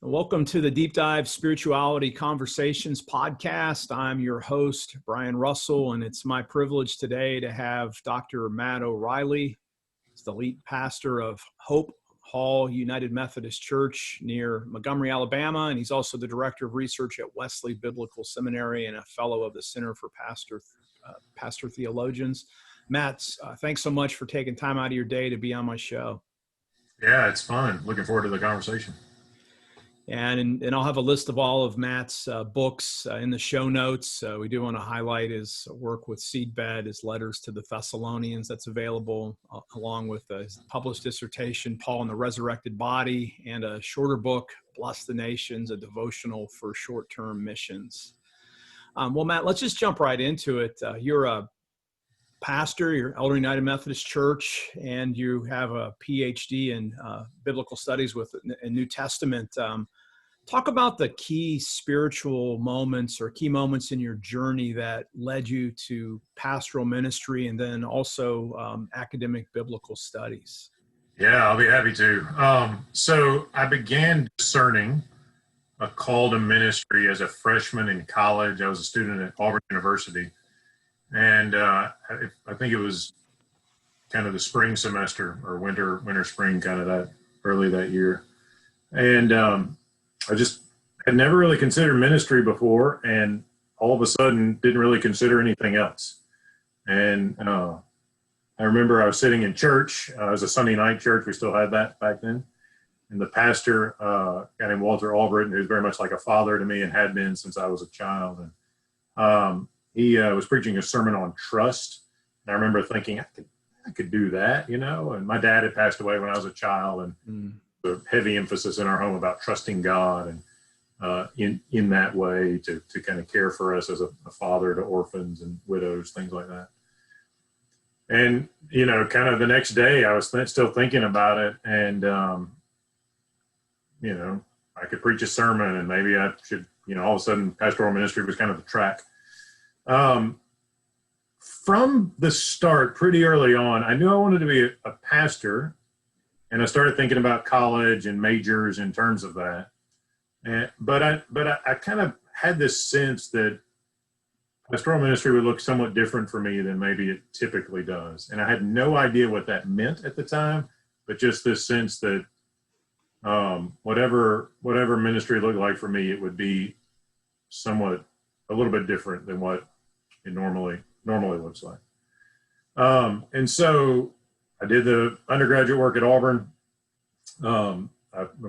Welcome to the Deep Dive Spirituality Conversations podcast. I'm your host, Brian Russell, and it's my privilege today to have Dr. Matt O'Reilly. He's the lead pastor of Hope Hall United Methodist Church near Montgomery, Alabama, and he's also the director of research at Wesley Biblical Seminary and a fellow of the Center for Pastor-Theologians. Matt, thanks so much for taking time out of your day to be on my show. Yeah, it's fun. Looking forward to the conversation. And I'll have a list of all of Matt's books in the show notes. We do want to highlight his work with Seedbed, his letters to the Thesalonians that's available, along with his published dissertation, Paul and the Resurrected Body, and a shorter book, Bless the Nations, a devotional for short-term missions. Well, Matt, let's just jump right into it. You're a pastor, you're Elder United Methodist Church, and you have a PhD in biblical studies with a New Testament. Talk about the key spiritual moments or key moments in your journey that led you to pastoral ministry and then also academic biblical studies. Yeah, I'll be happy to. So I began discerning a call to ministry as a freshman in college. I was a student at Auburn University. And I think it was kind of the spring semester or winter, spring, kind of that early that year. And I just had never really considered ministry before, and all of a sudden didn't really consider anything else. And I remember I was sitting in church. It was a Sunday night church. We still had that back then. And the pastor, a guy named Walter Albritton, who's very much like a father to me and had been since I was a child. And he was preaching a sermon on trust. And I remember thinking, I could do that, you know. And my dad had passed away when I was a child, and the heavy emphasis in our home about trusting God and in that way to kind of care for us as a father to orphans and widows, things like that. And, you know, kind of the next day I was still thinking about it, and, you know, I could preach a sermon and maybe I should, you know, all of a sudden pastoral ministry was kind of the track. From the start, pretty early on, I knew I wanted to be a pastor, and I started thinking about college and majors in terms of that. But I kind of had this sense that pastoral ministry would look somewhat different for me than maybe it typically does. And I had no idea what that meant at the time, but just this sense that whatever ministry looked like for me, it would be somewhat a little bit different than what it normally looks like. And so I did the undergraduate work at Auburn. I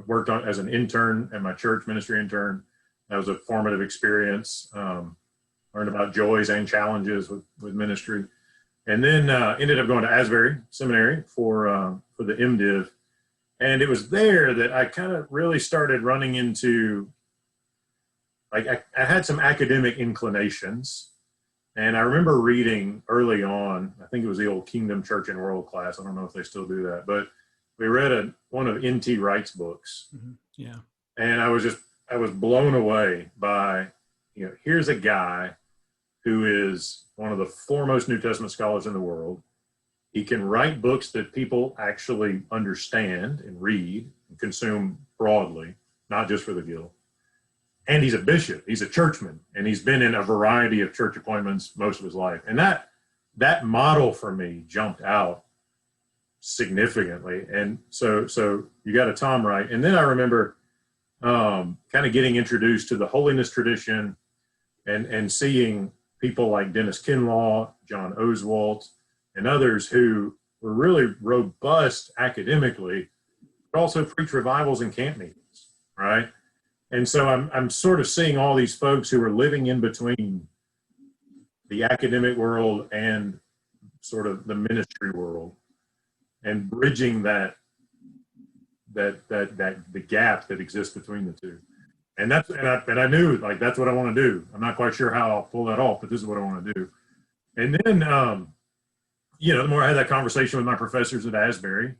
worked as an intern at my church, ministry intern. That was a formative experience. Learned about joys and challenges with ministry. And then ended up going to Asbury Seminary for the MDiv. And it was there that I kind of really started running into, like, I had some academic inclinations. And I remember reading early on, I think it was the old Kingdom Church and World class. I don't know if they still do that, but we read one of N.T. Wright's books. Mm-hmm. Yeah. And I was blown away by, you know, here's a guy who is one of the foremost New Testament scholars in the world. He can write books that people actually understand and read and consume broadly, not just for the guild. And he's a bishop, he's a churchman, and he's been in a variety of church appointments most of his life. And that model for me jumped out significantly. And so you got a Tom right. And then I remember kind of getting introduced to the Holiness tradition and seeing people like Dennis Kinlaw, John Oswalt, and others who were really robust academically, but also preach revivals and camp meetings, right? And so I'm sort of seeing all these folks who are living in between the academic world and sort of the ministry world, and bridging the gap that exists between the two. And I knew, like, that's what I want to do. I'm not quite sure how I'll pull that off, but this is what I want to do. And then you know, the more I had that conversation with my professors at Asbury,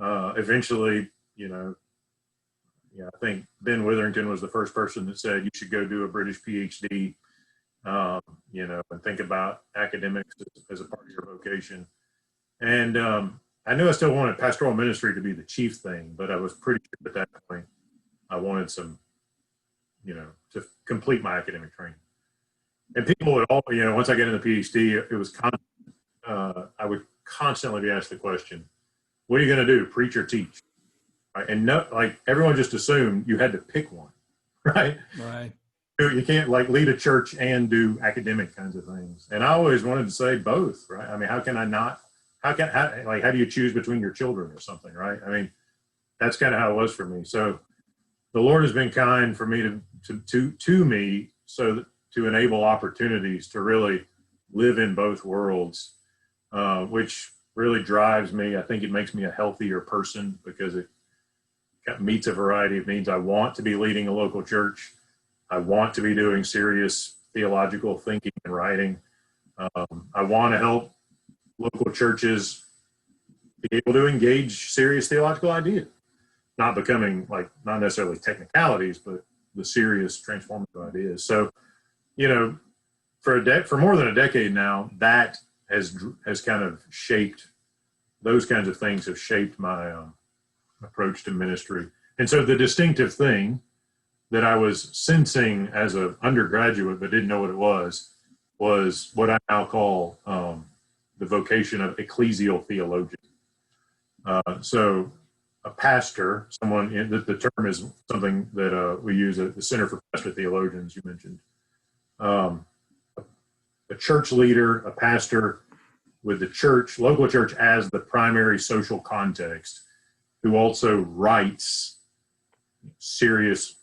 eventually, I think Ben Witherington was the first person that said you should go do a British PhD, and think about academics as a part of your vocation. And I knew I still wanted pastoral ministry to be the chief thing, but I was pretty sure at that point I wanted some, to complete my academic training. And people would all, once I get into PhD, it was I would constantly be asked the question, what are you going to do, preach or teach? Right? And no, like everyone just assumed you had to pick one, right? Right. You can't like lead a church and do academic kinds of things. And I always wanted to say both, right? I mean, how do you choose between your children or something, right? I mean, that's kind of how it was for me. So the Lord has been kind for me to me, so that, to enable opportunities to really live in both worlds, which really drives me. I think it makes me a healthier person because it meets a variety of needs. I want to be leading a local church. I want to be doing serious theological thinking and writing. I want to help local churches be able to engage serious theological ideas, not necessarily technicalities, but the serious transformative ideas. So, for more than a decade now, that has kind of shaped, those kinds of things have shaped my approach to ministry. And so the distinctive thing that I was sensing as an undergraduate but didn't know what it was what I now call the vocation of ecclesial theologian. So a pastor, the term is something that we use at the Center for Pastor-Theologians, you mentioned. A church leader, a pastor with the local church as the primary social context, who also writes serious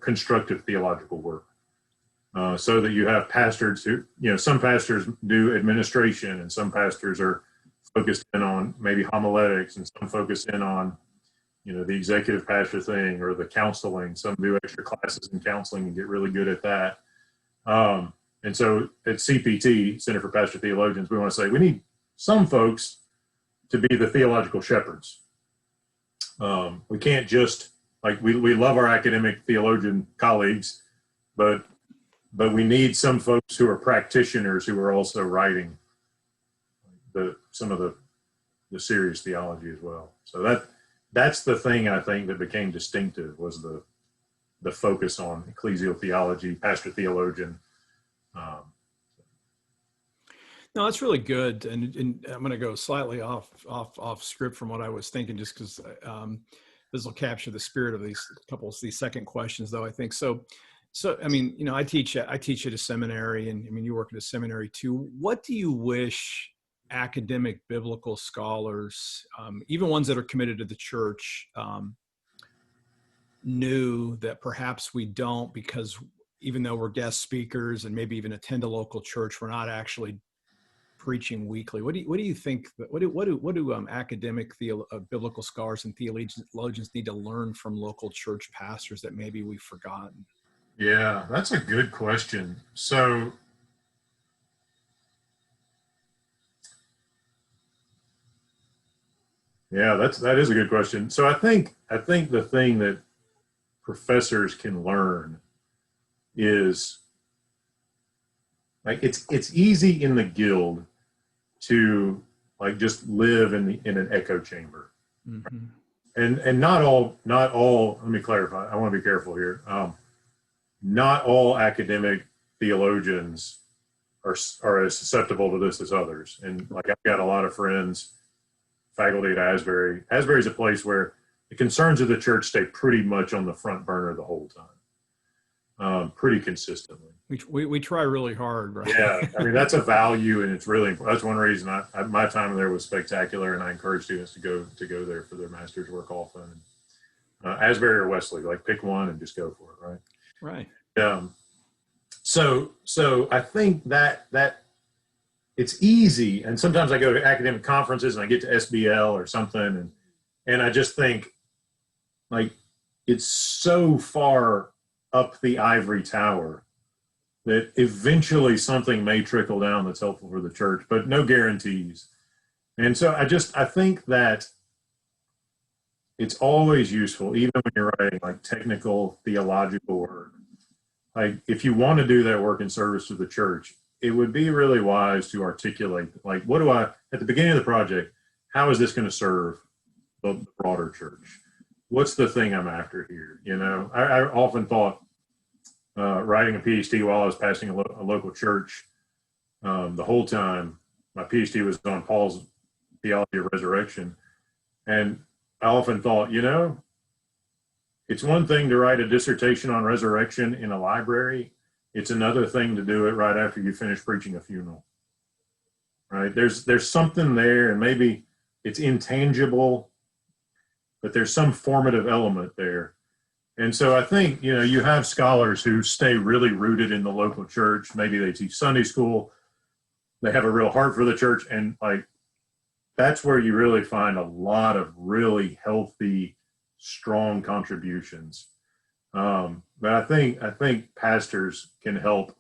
constructive theological work. So that you have pastors who, some pastors do administration, and some pastors are focused in on maybe homiletics, and some focus in on, the executive pastor thing or the counseling. Some do extra classes in counseling and get really good at that. And so at CPT, Center for Pastor-Theologians, we want to say we need some folks to be the theological shepherds. We can't just, we love our academic theologian colleagues, but we need some folks who are practitioners who are also writing some of the serious theology as well. So that's the thing I think that became distinctive, was the focus on ecclesial theology, pastor-theologian. No, that's really good, and I'm going to go slightly off script from what I was thinking, just because this will capture the spirit of these second questions, though, I think so. I mean, I teach at a seminary, and I mean, you work at a seminary too. What do you wish academic biblical scholars, even ones that are committed to the church, knew that perhaps we don't, because even though we're guest speakers and maybe even attend a local church, we're not actually preaching weekly? What do you think? What do academic biblical scholars and theologians need to learn from local church pastors that maybe we've forgotten? Yeah, that's a good question. So, yeah, that is a good question. So I think the thing that professors can learn is, it's easy in the guild to just live in an echo chamber. Mm-hmm. And not all, let me clarify. I want to be careful here. Not all academic theologians are as susceptible to this as others. And I've got a lot of friends, faculty at Asbury. Asbury is a place where the concerns of the church stay pretty much on the front burner the whole time, pretty consistently. We try really hard, right? Yeah, I mean, that's a value, and it's really important. That's one reason my time there was spectacular, and I encourage students to go there for their master's work often. Asbury or Wesley, pick one and just go for it, right? Right. So I think that it's easy, and sometimes I go to academic conferences and I get to SBL or something, and I just think it's so far up the ivory tower that eventually something may trickle down that's helpful for the church, but no guarantees. And so I think that it's always useful, even when you're writing technical theological work. If you want to do that work in service to the church, it would be really wise to articulate, at the beginning of the project, how is this going to serve the broader church? what's the thing I'm after here? I often thought, writing a PhD while I was pastoring a local church, the whole time my PhD was on Paul's theology of resurrection. And I often thought, it's one thing to write a dissertation on resurrection in a library. It's another thing to do it right after you finish preaching a funeral, right? There's something there, and maybe it's intangible, but there's some formative element there. And so I think, you have scholars who stay really rooted in the local church. Maybe they teach Sunday school. They have a real heart for the church. And that's where you really find a lot of really healthy, strong contributions. But I think pastors can help,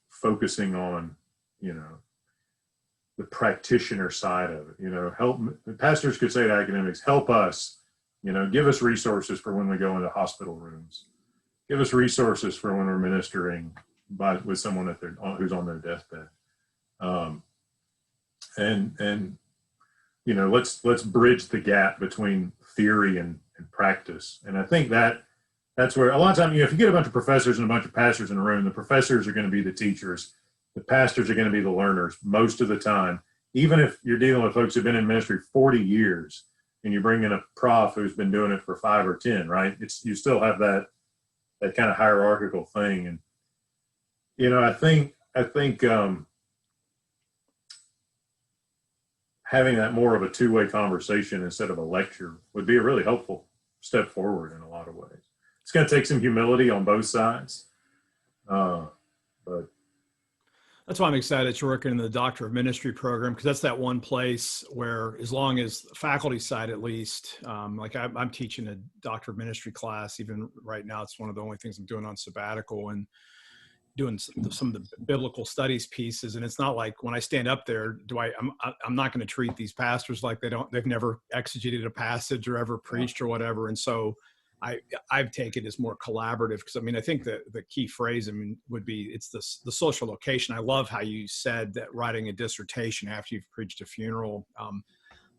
focusing on, the practitioner side of it. Help pastors could say to academics, help us, give us resources for when we go into hospital rooms, give us resources for when we're ministering with someone who's on their deathbed. And let's bridge the gap between theory and practice. And I think that's where a lot of times, if you get a bunch of professors and a bunch of pastors in a room, the professors are going to be the teachers. The pastors are going to be the learners most of the time. Even if you're dealing with folks who've been in ministry 40 years and you bring in a prof who's been doing it for 5 or 10, right? You still have that kind of hierarchical thing. And, I think having that more of a two-way conversation instead of a lecture would be a really helpful step forward in a lot of ways. It's going to take some humility on both sides, but that's why I'm excited that you're working in the Doctor of Ministry program, because that's that one place where, as long as the faculty side, at least, I'm teaching a Doctor of Ministry class. Even right now, it's one of the only things I'm doing on sabbatical and doing some of the biblical studies pieces. And it's not like when I stand up there, I'm not going to treat these pastors like they've never exegeted a passage or ever preached or whatever. And so I've taken it as more collaborative, because I think the key phrase would be, it's the social location. I love how you said that writing a dissertation after you've preached a funeral.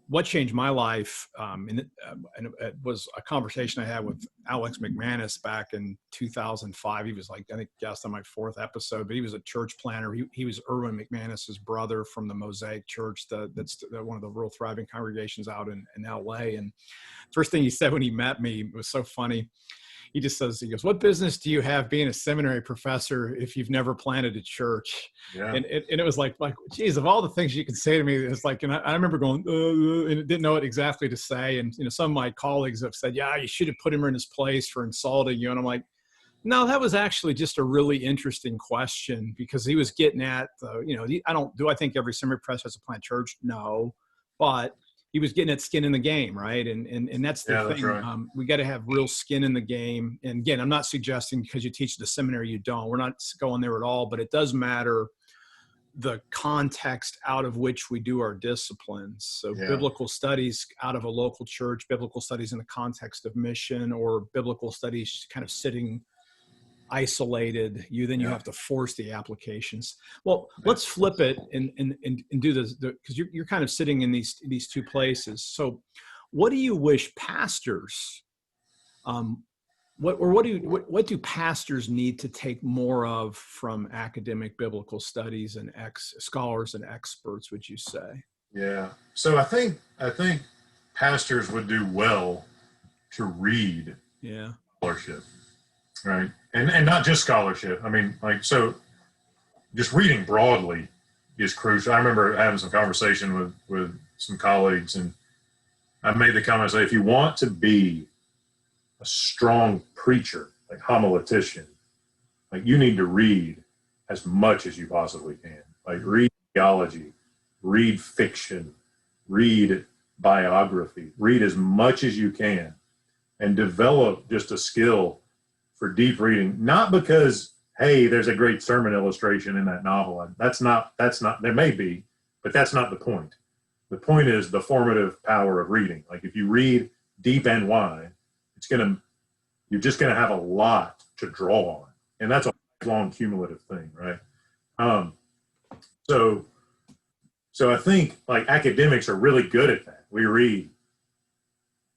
What changed my life, and it was a conversation I had with Alex McManus back in 2005. He was I think guest on my 4th episode, but he was a church planner. He was Erwin McManus's brother from the Mosaic Church, that's one of the real thriving congregations out in LA. And first thing he said when he met me was so funny. He goes, "What business do you have being a seminary professor if you've never planted a church?" Yeah. And it was like, geez, of all the things you can say to me, it's and I remember going, and didn't know what exactly to say. And, some of my colleagues have said, "Yeah, you should have put him in his place for insulting you." And I'm like, no, that was actually just a really interesting question, because he was getting at, do I think every seminary professor has to plant church? No, but he was getting at skin in the game, right? And that's the thing. That's right. We got to have real skin in the game. And again, I'm not suggesting because you teach at the seminary you don't. We're not going there at all. But it does matter the context out of which we do our disciplines. So biblical studies out of a local church, biblical studies in the context of mission, or biblical studies kind of sitting isolated, you have to force the applications. Well, let's flip it and do this, because you're kind of sitting in these two places. So what do you wish pastors, what do pastors need to take more of from academic biblical studies and scholars and experts, would you say? Yeah. So I think pastors would do well to read scholarship, right? And not just scholarship. So just reading broadly is crucial. I remember having some conversation with some colleagues, and I made the comment, say, if you want to be a strong preacher, like homiletician, you need to read as much as you possibly can. Read theology, read fiction, read biography, read as much as you can, and develop just a skill for deep reading. Not because, hey, there's a great sermon illustration in that novel. That's not, there may be, but that's not the point. The point is the formative power of reading. If you read deep and wide, you're just going to have a lot to draw on. And that's a long cumulative thing, right? So I think academics are really good at that. We read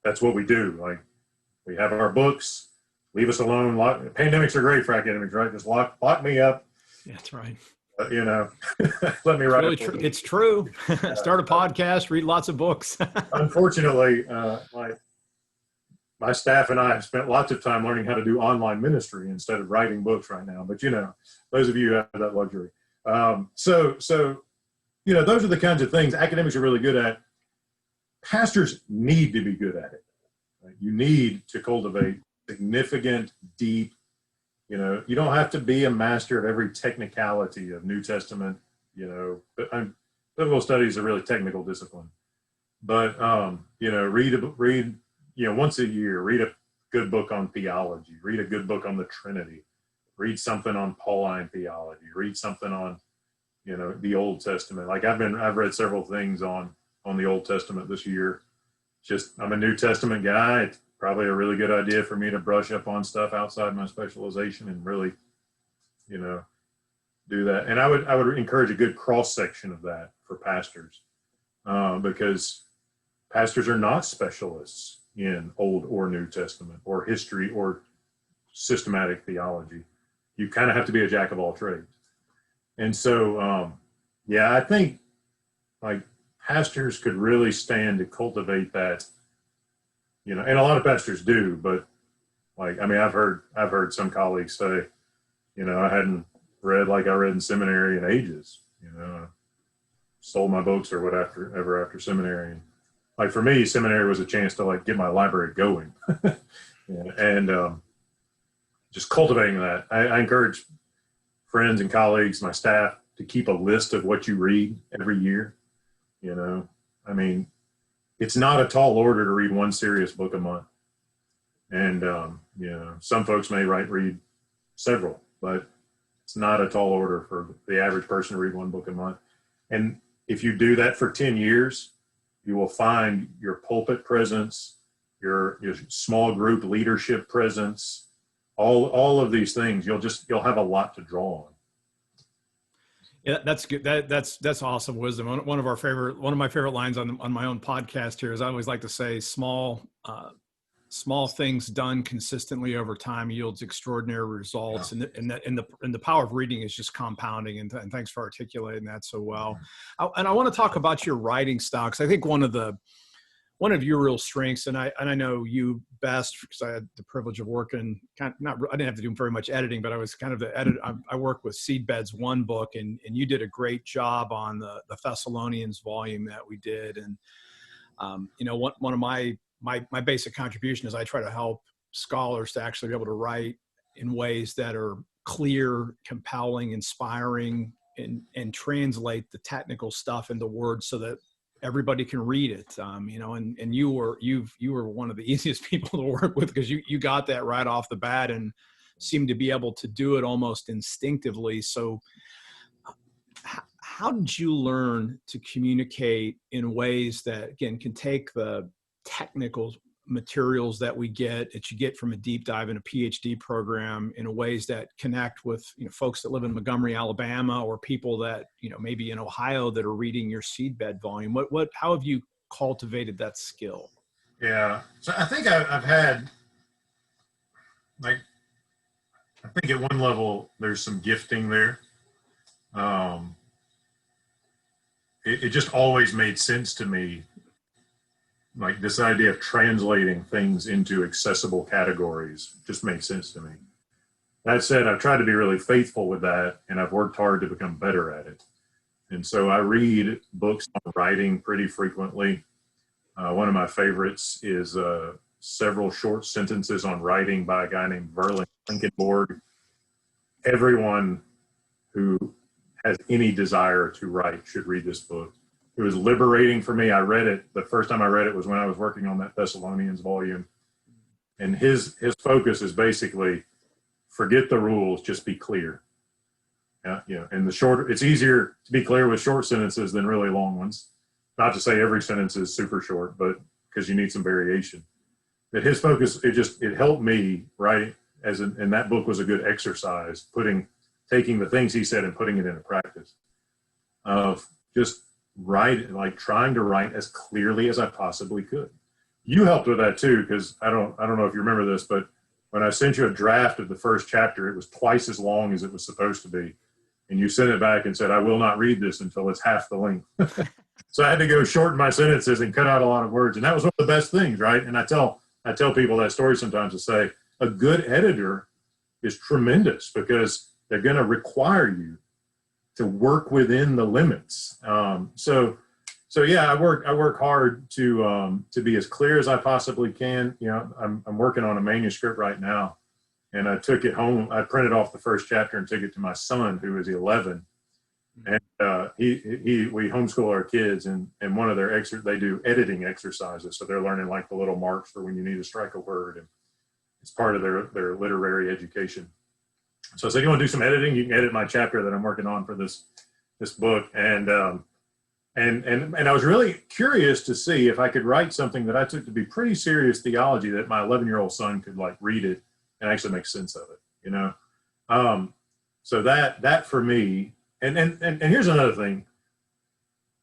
that's what we do. Like, we have our books, leave us alone. Pandemics are great for academics, right? Just lock me up. Yeah, that's right. You know, let me write. It's true. Start a podcast, read lots of books. Unfortunately, like, my staff and I have spent lots of time learning how to do online ministry instead of writing books right now. But, you know, those of you who have that luxury. So, you know, those are the kinds of things academics are really good at. Pastors need to be good at it. Right? You need to cultivate significant, deep, you know, you don't have to be a master of every technicality of New Testament, you know, but biblical studies is a really technical discipline. But, you know, read, you know, once a year, read a good book on theology, read a good book on the Trinity, read something on Pauline theology, read something on, you know, the Old Testament. Like I've read several things on the Old Testament this year. Just, I'm a New Testament guy. It's probably a really good idea for me to brush up on stuff outside my specialization and really, you know, do that. And I would encourage a good cross section of that for pastors, because pastors are not specialists in Old or New Testament or history or systematic theology. You kind of have to be a jack of all trades. And so, yeah, I think like pastors could really stand to cultivate that, you know, and a lot of pastors do, but like, I mean, I've heard some colleagues say, you know, I hadn't read like I read in seminary in ages, you know, I sold my books or whatever after seminary. And like for me, seminary was a chance to like get my library going. Yeah, and just cultivating that. I encourage friends and colleagues, my staff, to keep a list of what you read every year. You know, I mean, it's not a tall order to read one serious book a month. And, you know, some folks may read several, but it's not a tall order for the average person to read one book a month. And if you do that for 10 years, you will find your pulpit presence, your small group leadership presence, all of these things, you'll have a lot to draw on. Yeah, that's good. That's awesome wisdom. One of my favorite lines on my own podcast here is I always like to say small things done consistently over time yields extraordinary results. Yeah. And the power of reading is just compounding. And thanks for articulating that so well. And I want to talk about your writing style, because I think one of your real strengths, and I know you best because I had the privilege of working I didn't have to do very much editing, but I was kind of the editor. I worked with Seedbed's one book, and you did a great job on the Thessalonians volume that we did. And you know, one of my basic contribution is I try to help scholars to actually be able to write in ways that are clear, compelling, inspiring, and translate the technical stuff into words so that everybody can read it. You know, and you were one of the easiest people to work with, because you got that right off the bat and seemed to be able to do it almost instinctively. So how did you learn to communicate in ways that, again, can take the technical materials that you get from a deep dive in a PhD program in ways that connect with, you know, folks that live in Montgomery, Alabama, or people that, you know, maybe in Ohio that are reading your Seedbed volume? How have you cultivated that skill? Yeah. So I think I've had, like, I think at one level there's some gifting there. It just always made sense to me. Like this idea of translating things into accessible categories just makes sense to me. That said, I've tried to be really faithful with that, and I've worked hard to become better at it. And so I read books on writing pretty frequently. One of my favorites is several short sentences on writing by a guy named Verlin Lincolnborg. Everyone who has any desire to write should read this book. It was liberating for me. I read it. The first time I read it was when I was working on that Thessalonians volume. And his focus is basically forget the rules, just be clear. You know, and it's easier to be clear with short sentences than really long ones. Not to say every sentence is super short, but because you need some variation. But his focus, it helped me write and that book was a good exercise, taking the things he said and putting it into practice of just trying to write as clearly as I possibly could. You helped with that too, because I don't know if you remember this, but when I sent you a draft of the first chapter, it was twice as long as it was supposed to be. And you sent it back and said, I will not read this until it's half the length. So I had to go shorten my sentences and cut out a lot of words. And that was one of the best things, right? And I tell people that story sometimes to say a good editor is tremendous because they're going to require you to work within the limits. So yeah, I work hard to be as clear as I possibly can. You know, I'm working on a manuscript right now, and I took it home. I printed off the first chapter and took it to my son, who is 11, and we homeschool our kids, and one of their they do editing exercises, so they're learning like the little marks for when you need to strike a word, and it's part of their literary education. So I said, you want to do some editing? You can edit my chapter that I'm working on for this book, and I was really curious to see if I could write something that I took to be pretty serious theology, that my 11-year-old son could like read it and actually make sense of it, you know? So that for me, and here's another thing.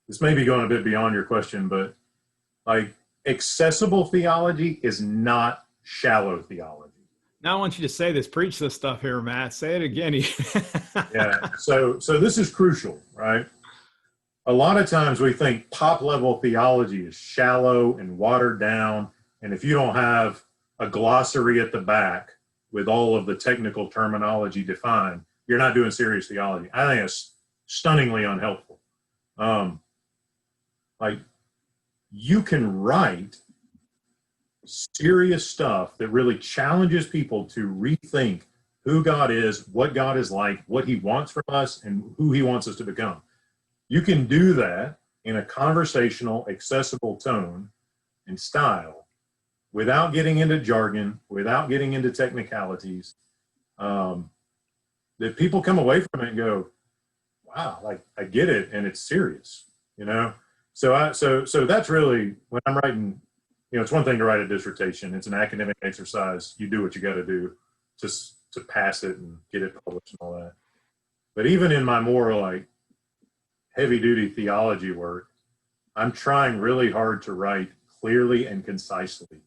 This may be going a bit beyond your question, but like accessible theology is not shallow theology. Now I want you to say this, preach this stuff here, Matt. Say it again. Yeah. So this is crucial, right? A lot of times we think top level theology is shallow and watered down. And if you don't have a glossary at the back with all of the technical terminology defined, you're not doing serious theology. I think it's stunningly unhelpful. Like you can write serious stuff that really challenges people to rethink who God is, what God is like, what he wants from us, and who he wants us to become. You can do that in a conversational, accessible tone and style without getting into jargon, without getting into technicalities, that people come away from it and go, wow, like I get it, and it's serious, you know? So that's really, when I'm writing, you know, it's one thing to write a dissertation. It's an academic exercise. You do what you got to do just to pass it and get it published and all that. But even in my more like heavy duty theology work, I'm trying really hard to write clearly and concisely,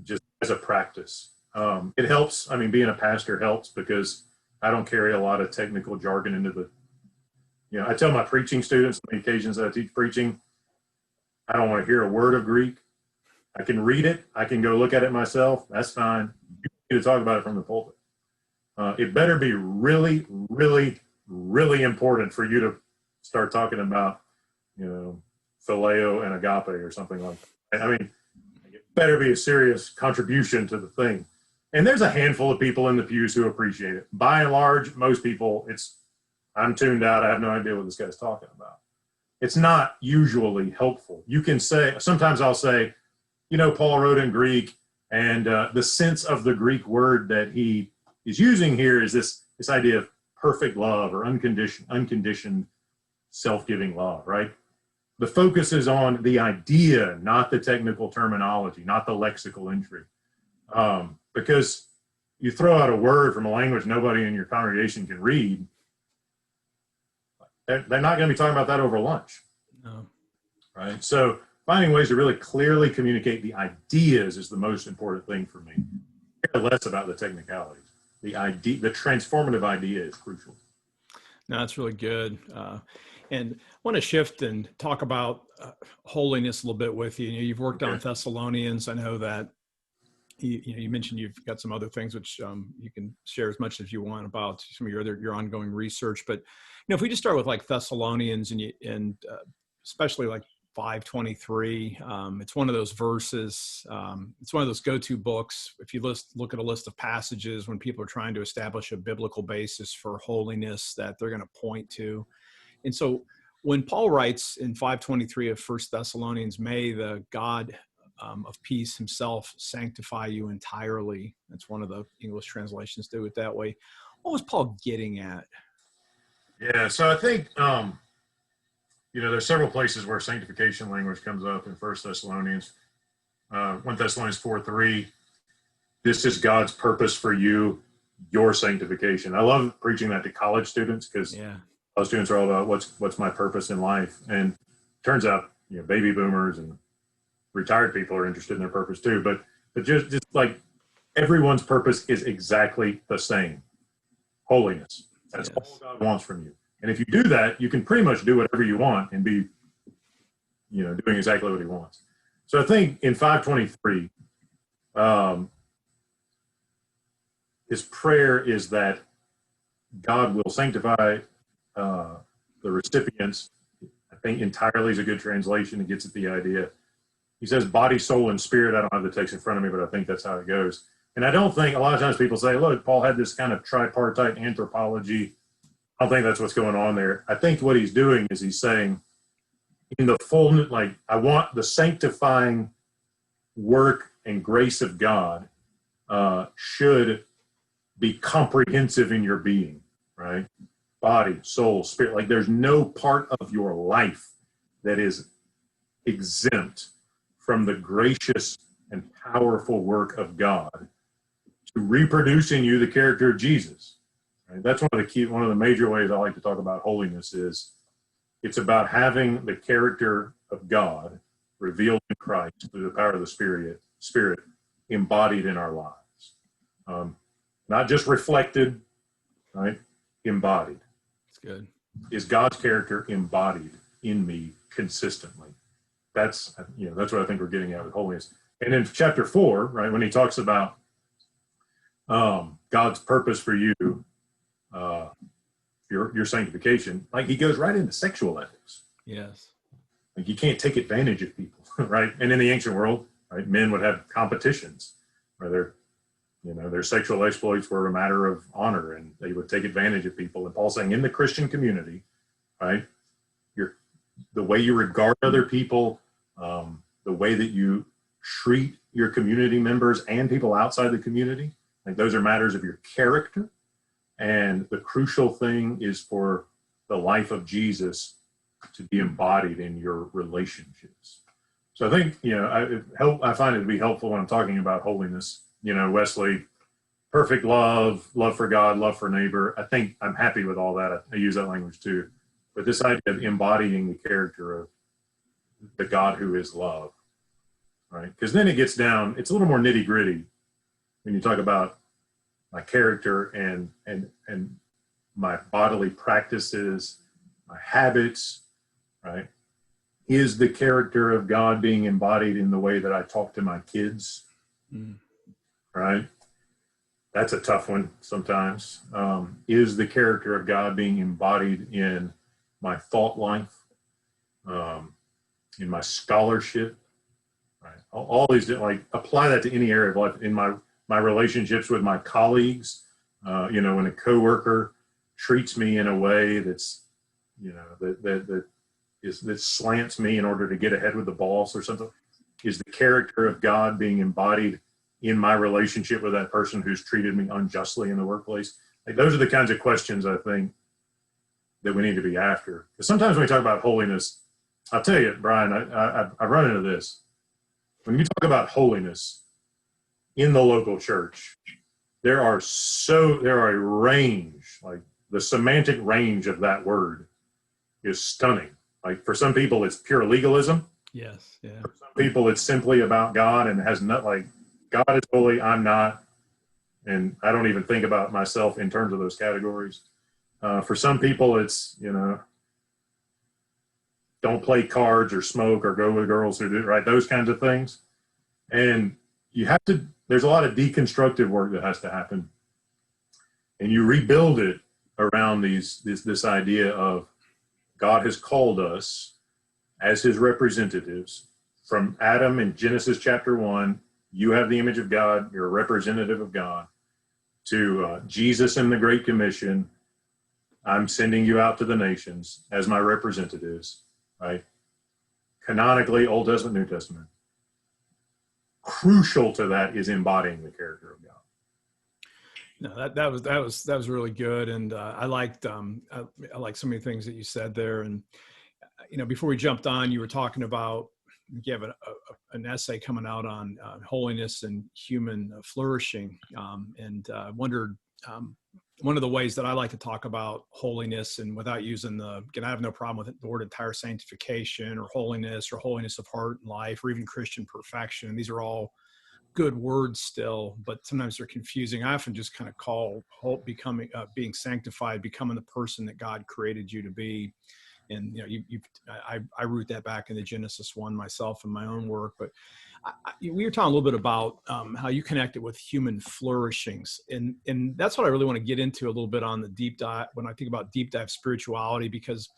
just as a practice. It helps. I mean, being a pastor helps because I don't carry a lot of technical jargon into the, you know, I tell my preaching students on the occasions that I teach preaching, I don't want to hear a word of Greek. I can read it. I can go look at it myself. That's fine. You need to talk about it from the pulpit. It better be really, really, really important for you to start talking about, you know, phileo and agape or something like that. I mean, it better be a serious contribution to the thing. And there's a handful of people in the pews who appreciate it. By and large, most people, I'm tuned out. I have no idea what this guy's talking about. It's not usually helpful. You can say, sometimes I'll say, you know, Paul wrote in Greek, and the sense of the Greek word that he is using here is this idea of perfect love or unconditioned self-giving love, right? The focus is on the idea, not the technical terminology, not the lexical entry. Because you throw out a word from a language nobody in your congregation can read, they're not going to be talking about that over lunch. No. Right? So finding ways to really clearly communicate the ideas is the most important thing for me. I care less about the technicalities. The transformative idea is crucial. No, that's really good. And I want to shift and talk about holiness a little bit with you. You know, you've worked on Thessalonians. I know that you mentioned you've got some other things which you can share as much as you want about some of your ongoing research. But you know, if we just start with like Thessalonians and especially like 5:23, it's one of those verses. It's one of those go-to books. If you look at a list of passages when people are trying to establish a biblical basis for holiness that they're going to point to. And so when Paul writes in 5:23 of 1 Thessalonians, may the God of peace himself sanctify you entirely. That's one of the English translations do it that way. What was Paul getting at? Yeah, so I think, you know, there's several places where sanctification language comes up in 1 Thessalonians. 1 Thessalonians 4:3, this is God's purpose for you, your sanctification. I love preaching that to college students because college students are all about what's my purpose in life. And turns out baby boomers and retired people are interested in their purpose too. But just like everyone's purpose is exactly the same. Holiness. That's all God wants from you. And if you do that, you can pretty much do whatever you want and be, doing exactly what he wants. So I think in 523, his prayer is that God will sanctify the recipients. I think entirely is a good translation. It gets at the idea. He says body, soul, and spirit. I don't have the text in front of me, but I think that's how it goes. And I don't think, a lot of times people say, look, Paul had this kind of tripartite anthropology. I don't think that's what's going on there. I think what he's doing is he's saying, in the fullness, like, I want the sanctifying work and grace of God should be comprehensive in your being, right? Body, soul, spirit. Like, there's no part of your life that is exempt from the gracious and powerful work of God to reproduce in you the character of Jesus. Right? That's one of the major ways I like to talk about holiness is it's about having the character of God revealed in Christ through the power of the Spirit embodied in our lives. Not just reflected, right? Embodied. That's good. Is God's character embodied in me consistently? That's what I think we're getting at with holiness. And in chapter 4, right, when he talks about God's purpose for you, your sanctification, like he goes right into sexual ethics. Yes. Like you can't take advantage of people, right? And in the ancient world, right, men would have competitions where their sexual exploits were a matter of honor, and they would take advantage of people. And Paul's saying in the Christian community, right, the way you regard other people, the way that you treat your community members and people outside the community, like those are matters of your character. And the crucial thing is for the life of Jesus to be embodied in your relationships. So I think, I find it to be helpful when I'm talking about holiness. Wesley, perfect love for God, love for neighbor. I think I'm happy with all that. I use that language too. But this idea of embodying the character of the God who is love, right? Because then it gets down, it's a little more nitty gritty when you talk about my character and my bodily practices, my habits, right? Is the character of God being embodied in the way that I talk to my kids, right? That's a tough one sometimes. Is the character of God being embodied in my thought life, in my scholarship, right? All these, like, apply that to any area of life. In my relationships with my colleagues, when a coworker treats me in a way that's, that slants me in order to get ahead with the boss or something, is the character of God being embodied in my relationship with that person who's treated me unjustly in the workplace? Like, those are the kinds of questions I think that we need to be after. Because sometimes when we talk about holiness, I'll tell you, Brian, I run into this. When you talk about holiness in the local church, there are a range, like the semantic range of that word is stunning. Like, for some people, it's pure legalism. Yes. Yeah. For some people, it's simply about God and has not, like, God is holy, I'm not, and I don't even think about myself in terms of those categories. For some people, it's, don't play cards or smoke or go with girls who do, right? Those kinds of things. And there's a lot of deconstructive work that has to happen. And you rebuild it around this idea of God has called us as his representatives. From Adam in Genesis chapter 1, you have the image of God, you're a representative of God, to Jesus in the Great Commission, I'm sending you out to the nations as my representatives, right? Canonically, Old Testament, New Testament. Crucial to that is embodying the character of God. No, that was really good, and I liked I like so many things that you said there. And before we jumped on, you were talking about you have an essay coming out on holiness and human flourishing, and I wondered one of the ways that I like to talk about holiness, and without using again, I have no problem with the word entire sanctification or holiness of heart and life, or even Christian perfection. These are all good words still, but sometimes they're confusing. I often just kind of call becoming, being sanctified, becoming the person that God created you to be. And, I root that back into Genesis 1 myself in my own work. But we were talking a little bit about how you connect it with human flourishings. And that's what I really want to get into a little bit on the deep dive, when I think about deep dive spirituality, because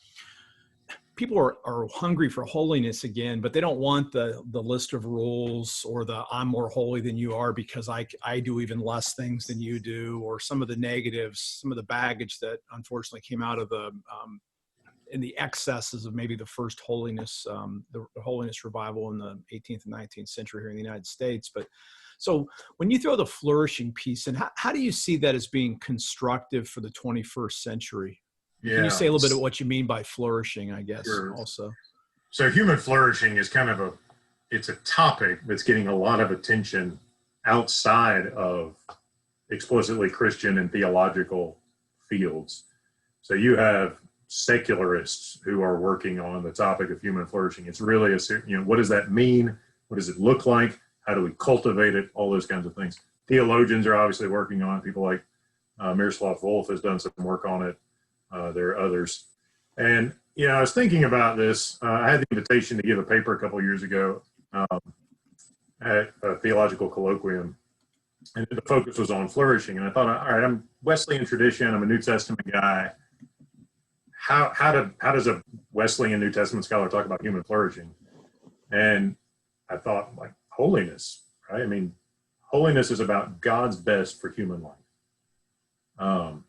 people are hungry for holiness again, but they don't want the list of rules or the I'm more holy than you are because I do even less things than you do, or some of the negatives, some of the baggage that unfortunately came out of in the excesses of maybe the first holiness, the holiness revival in the 18th and 19th century here in the United States. But so when you throw the flourishing piece in, how do you see that as being constructive for the 21st century? Yeah. Can you say a little bit of what you mean by flourishing, I guess, sure. Also? So human flourishing is kind of it's a topic that's getting a lot of attention outside of explicitly Christian and theological fields. So you have secularists who are working on the topic of human flourishing. It's really what does that mean? What does it look like? How do we cultivate it? All those kinds of things. Theologians are obviously working on it. People like Miroslav Volf has done some work on it. There are others. And, I was thinking about this. I had the invitation to give a paper a couple of years ago at a theological colloquium, and the focus was on flourishing. And I thought, all right, I'm Wesleyan tradition. I'm a New Testament guy. How does a Wesleyan New Testament scholar talk about human flourishing? And I thought, like, holiness, right? I mean, holiness is about God's best for human life.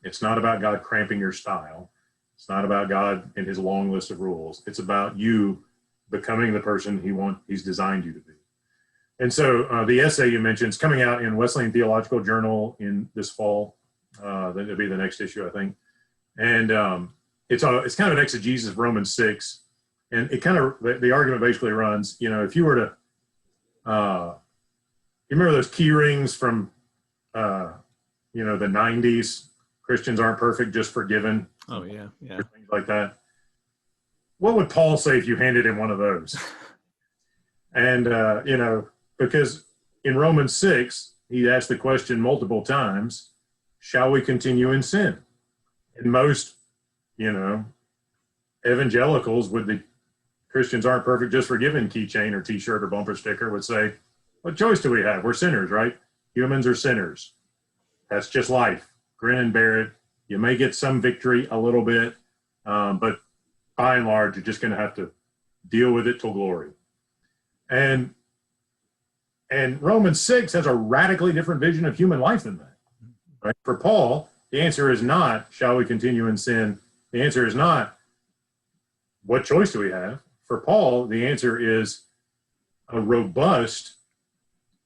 It's not about God cramping your style. It's not about God and his long list of rules. It's about you becoming the person he's designed you to be. And so the essay you mentioned is coming out in Wesleyan Theological Journal in this fall. That'll be the next issue, I think. And it's kind of an exegesis of Romans 6. And it kind of, the argument basically runs, if you were to, you remember those key rings from, the 90s, Christians aren't perfect, just forgiven. Oh, yeah. Things like that. What would Paul say if you handed him one of those? And, because in Romans 6, he asked the question multiple times, shall we continue in sin? And most, evangelicals with the Christians aren't perfect, just forgiven keychain or t-shirt or bumper sticker would say, what choice do we have? We're sinners, right? Humans are sinners. That's just life. Grin and bear it. You may get some victory a little bit, but by and large, you're just going to have to deal with it till glory. And Romans 6 has a radically different vision of human life than that. Right? For Paul, the answer is not, shall we continue in sin? The answer is not, what choice do we have? For Paul, the answer is a robust,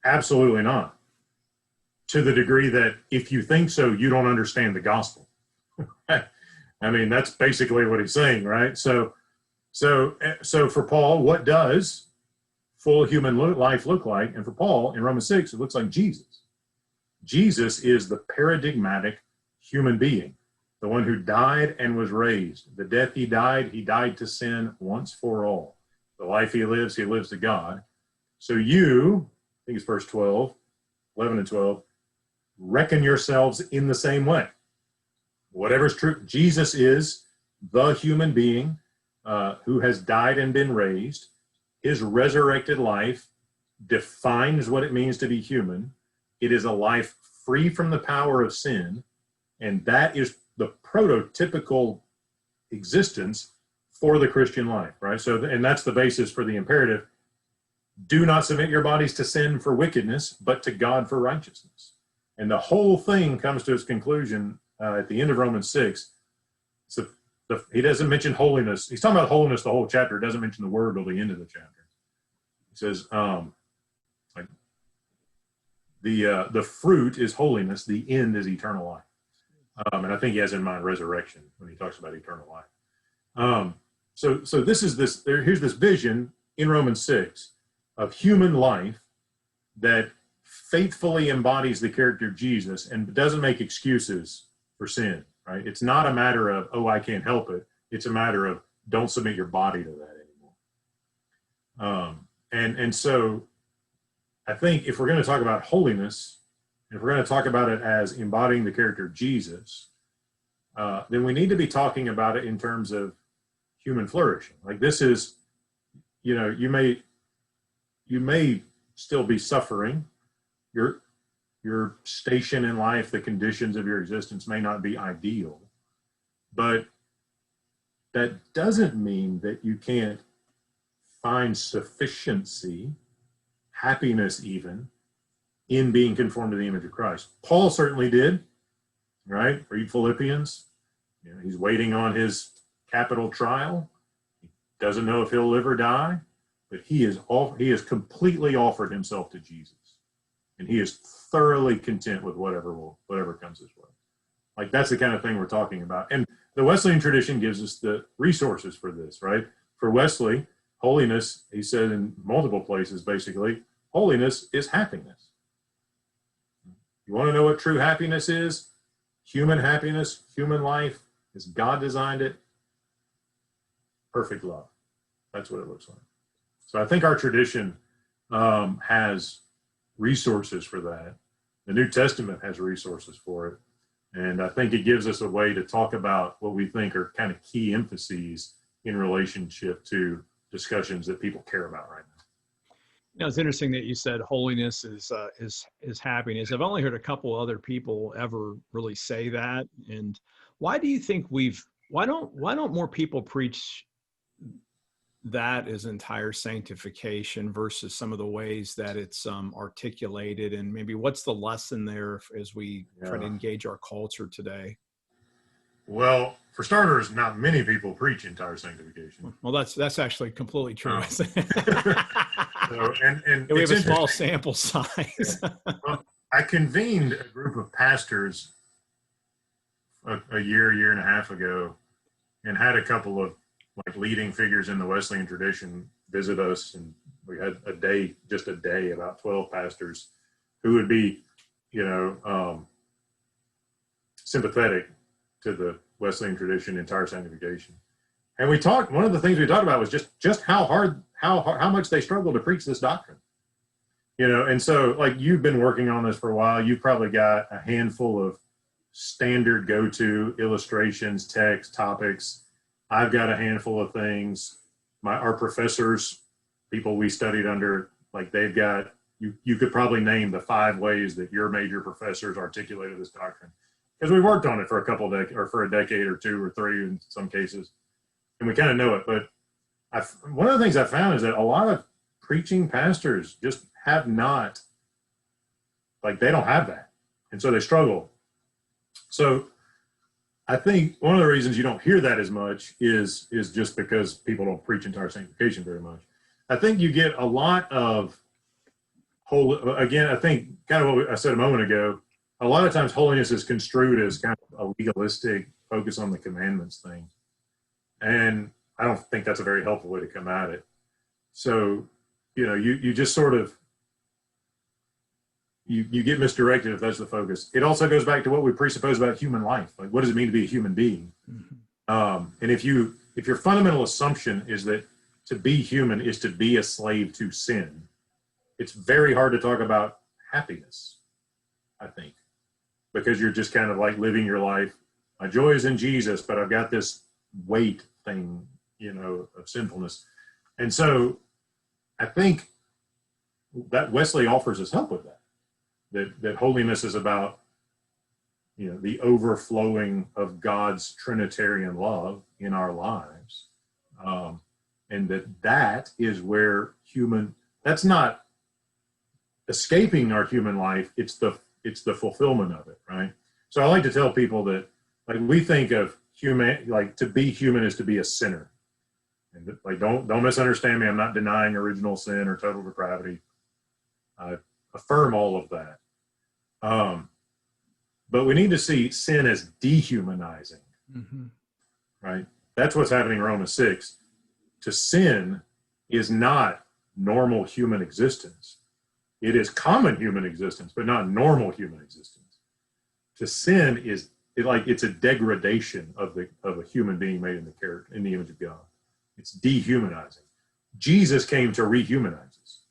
absolutely not. To the degree that if you think so, you don't understand the gospel. I mean, that's basically what he's saying, right? So for Paul, what does full human life look like? And for Paul, in Romans 6, it looks like Jesus. Jesus is the paradigmatic human being, the one who died and was raised. The death he died to sin once for all. The life he lives to God. So you, I think it's verse 12, 11 and 12, reckon yourselves in the same way. Whatever's true, Jesus is the human being who has died and been raised. His resurrected life defines what it means to be human. It is a life free from the power of sin, and that is the prototypical existence for the Christian life, right? So, and that's the basis for the imperative. Do not submit your bodies to sin for wickedness, but to God for righteousness. And the whole thing comes to its conclusion at the end of Romans 6. So he doesn't mention holiness. He's talking about holiness the whole chapter. He doesn't mention the word till the end of the chapter. He says, the fruit is holiness. The end is eternal life. And I think he has in mind resurrection when he talks about eternal life. So here's this vision in Romans 6 of human life that faithfully embodies the character of Jesus and doesn't make excuses for sin, right? It's not a matter of, oh, I can't help it. It's a matter of, don't submit your body to that anymore. And so I think if we're going to talk about holiness, if we're going to talk about it as embodying the character of Jesus, then we need to be talking about it in terms of human flourishing. Like this is, you know, you may still be suffering. Your station in life, the conditions of your existence may not be ideal, but that doesn't mean that you can't find sufficiency, happiness even, in being conformed to the image of Christ. Paul certainly did, right? Read Philippians. You know, he's waiting on his capital trial. He doesn't know if he'll live or die, but he has completely offered himself to Jesus, and he is thoroughly content with whatever comes his way. Like that's the kind of thing we're talking about. And the Wesleyan tradition gives us the resources for this, right? For Wesley, holiness, he said in multiple places, basically, holiness is happiness. You want to know what true happiness is? Human happiness, human life, as God designed it, perfect love. That's what it looks like. So I think our tradition has resources for that. The New Testament has resources for it. And I think it gives us a way to talk about what we think are kind of key emphases in relationship to discussions that people care about right now. You know, it's interesting that you said holiness is happiness. I've only heard a couple other people ever really say that. And why do you think why don't more people preach that as entire sanctification versus some of the ways that it's articulated, and maybe what's the lesson there as we try to engage our culture today? Well, for starters, not many people preach entire sanctification. Well, that's actually completely true. So, and we have a small sample size. Well, I convened a group of pastors a year and a half ago, and had a couple of like leading figures in the Wesleyan tradition visit us, and we had just a day, about 12 pastors who would be, sympathetic to the Wesleyan tradition, entire sanctification. And one of the things we talked about was just how much they struggle to preach this doctrine. And so like you've been working on this for a while, you've probably got a handful of standard go-to illustrations, text, topics. I've got a handful of things. Our professors, people we studied under, like they've got, you could probably name the 5 ways that your major professors articulated this doctrine. Because we worked on it for a couple of decades, or for a decade or 2 or 3 in some cases. And we kind of know it. But one of the things I found is that a lot of preaching pastors just have not, like they don't have that. And so they struggle. So I think one of the reasons you don't hear that as much is just because people don't preach entire sanctification very much. I think you get a lot of again, I think kind of what I said a moment ago, a lot of times holiness is construed as kind of a legalistic focus on the commandments thing. And I don't think that's a very helpful way to come at it. So, you just sort of, you get misdirected if that's the focus. It also goes back to what we presuppose about human life. Like, what does it mean to be a human being? Mm-hmm. And if your fundamental assumption is that to be human is to be a slave to sin, it's very hard to talk about happiness, I think, because you're just kind of like living your life. My joy is in Jesus, but I've got this weight thing, of sinfulness. And so I think that Wesley offers us help with that. That holiness is about, the overflowing of God's Trinitarian love in our lives. And that is where that's not escaping our human life. It's the fulfillment of it, right? So I like to tell people that, like, we think of human, like to be human is to be a sinner. And like, don't misunderstand me. I'm not denying original sin or total depravity. I affirm all of that. But we need to see sin as dehumanizing, mm-hmm. right? That's what's happening in Romans 6. To sin is not normal human existence. It is common human existence, but not normal human existence. To sin is it's a degradation of a human being made in the image of God. It's dehumanizing. Jesus came to rehumanize us.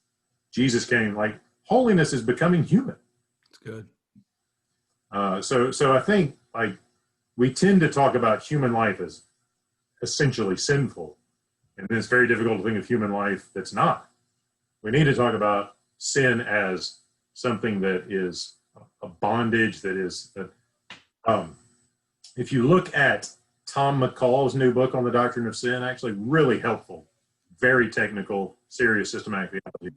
Jesus came, holiness is becoming human. It's good. So I think we tend to talk about human life as essentially sinful, and it's very difficult to think of human life that's not. We need to talk about sin as something that is a bondage, that is. If you look at Tom McCall's new book on the doctrine of sin, actually really helpful, very technical, serious systematic theology,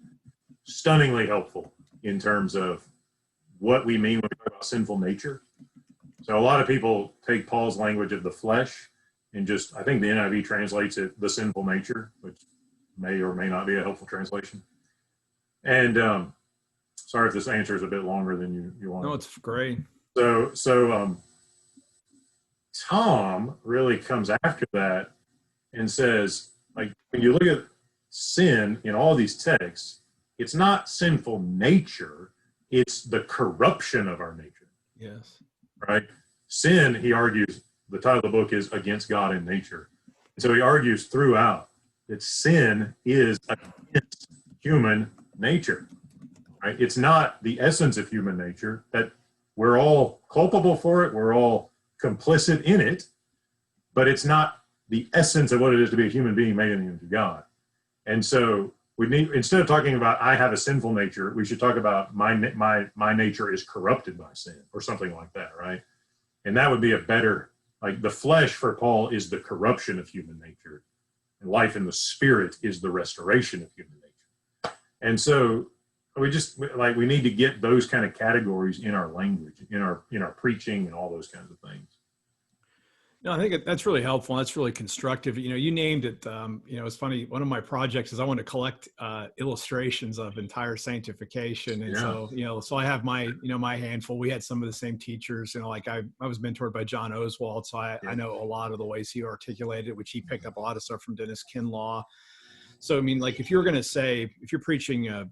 stunningly helpful in terms of what we mean when we talk about sinful nature. So a lot of people take Paul's language of the flesh and I think the NIV translates it the sinful nature, which may or may not be a helpful translation. And sorry if this answer is a bit longer than you want. No, it's great. So Tom really comes after that and says, when you look at sin in all these texts, it's not sinful nature, it's the corruption of our nature. Yes. Right? Sin, he argues, the title of the book is Against God and Nature. And so he argues throughout that sin is against human nature. Right? It's not the essence of human nature, that we're all culpable for it, we're all complicit in it, but it's not the essence of what it is to be a human being made in the image of God. And so we need, instead of talking about I have a sinful nature, we should talk about my nature is corrupted by sin, or something like that, right? And that would be a better, the flesh for Paul is the corruption of human nature, and life in the spirit is the restoration of human nature. And so we need to get those kind of categories in our language, in our preaching, and all those kinds of things. No, I think that's really helpful. That's really constructive. You named it. It's funny. One of my projects is I want to collect illustrations of entire sanctification, and so I have my my handful. We had some of the same teachers. I was mentored by John Oswald, so I know a lot of the ways he articulated it, which he picked up a lot of stuff from Dennis Kinlaw. So if you're going to say, if you're preaching